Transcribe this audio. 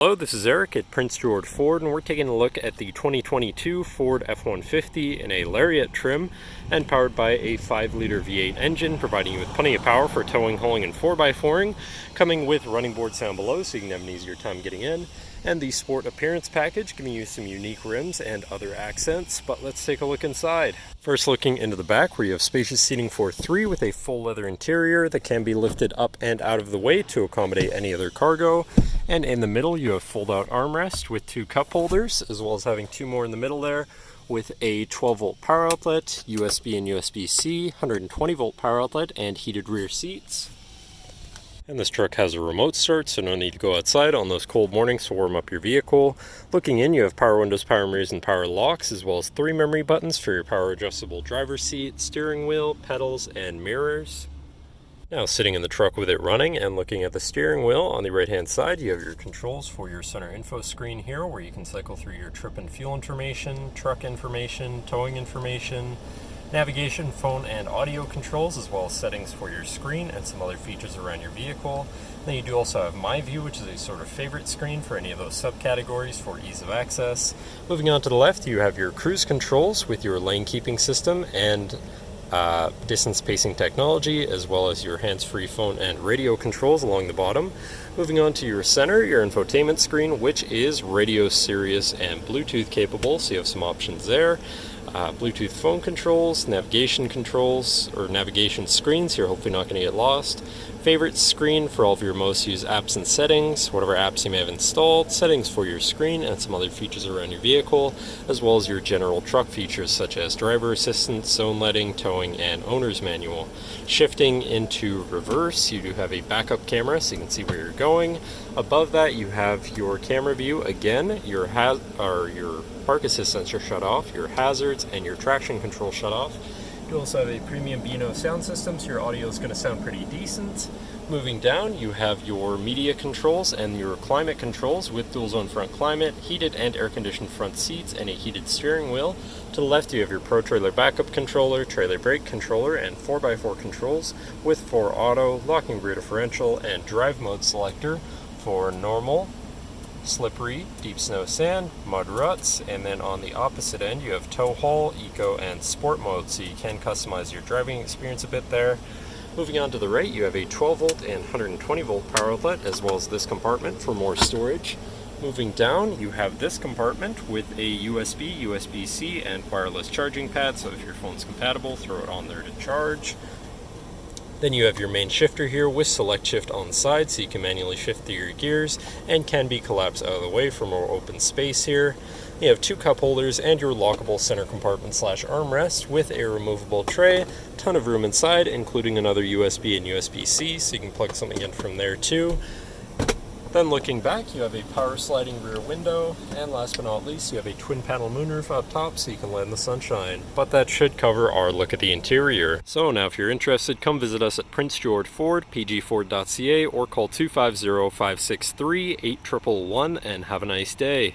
Hello, this is Eric at Prince George Ford, and we're taking a look at the 2022 Ford F-150 in a Lariat trim and powered by a 5-liter V8 engine, providing you with plenty of power for towing, hauling, and 4x4ing, coming with running boards down below so you can have an easier time getting in, and the Sport Appearance package, giving you some unique rims and other accents. But let's take a look inside. First, looking into the back, where you have spacious seating for 3 with a full leather interior that can be lifted up and out of the way to accommodate any other cargo. And in the middle, you have fold-out armrest with 2 cup holders, as well as having 2 more in the middle there, with a 12-volt power outlet, USB and USB-C, 120-volt power outlet, and heated rear seats. And this truck has a remote start, so no need to go outside on those cold mornings to warm up your vehicle. Looking in, you have power windows, power mirrors, and power locks, as well as 3 memory buttons for your power adjustable driver's seat, steering wheel, pedals, and mirrors. Now, sitting in the truck with it running and looking at the steering wheel, on the right hand side you have your controls for your center info screen here, where you can cycle through your trip and fuel information, truck information, towing information, navigation, phone and audio controls, as well as settings for your screen and some other features around your vehicle. Then you do also have My View, which is a sort of favorite screen for any of those subcategories for ease of access. Moving on to the left, you have your cruise controls with your lane keeping system and distance pacing technology, as well as your hands-free phone and radio controls along the bottom. Moving on to your center, your infotainment screen, which is radio, Sirius, and Bluetooth capable, so you have some options there. Bluetooth phone controls, navigation screens, you're hopefully not going to get lost. Favorite screen for all of your most used apps and settings, whatever apps you may have installed, settings for your screen, and some other features around your vehicle, as well as your general truck features such as driver assistance, zone lighting, towing, and owner's manual. Shifting into reverse, you do have a backup camera so you can see where you're going. Above that, you have your camera view again, your park assistants are shut off, your hazards, and your traction control shut off. You also have a premium B&O sound system, so your audio is going to sound pretty decent. Moving down, you have your media controls and your climate controls with dual zone front climate, heated and air-conditioned front seats, and a heated steering wheel. To the left, you have your Pro Trailer backup controller, trailer brake controller, and 4x4 controls with 4 auto, locking rear differential, and drive mode selector for normal, slippery, deep snow, sand, mud, ruts. And then on the opposite end you have tow haul, eco, and sport mode, so you can customize your driving experience a bit there. Moving on to the right, you have a 12-volt and 120-volt power outlet, as well as this compartment for more storage. Moving down, you have this compartment with a USB, USB-C, and wireless charging pad, so if your phone's compatible, throw it on there to charge. Then you have your main shifter here with select shift on the side, so you can manually shift through your gears and can be collapsed out of the way for more open space here. You have 2 cup holders and your lockable center compartment / armrest with a removable tray. Ton of room inside, including another USB and USB-C, so you can plug something in from there too. Then looking back, you have a power sliding rear window, and last but not least, you have a twin panel moonroof up top so you can let in the sunshine. But that should cover our look at the interior. So now if you're interested, come visit us at Prince George Ford, pgford.ca, or call 250-563-8111 and have a nice day.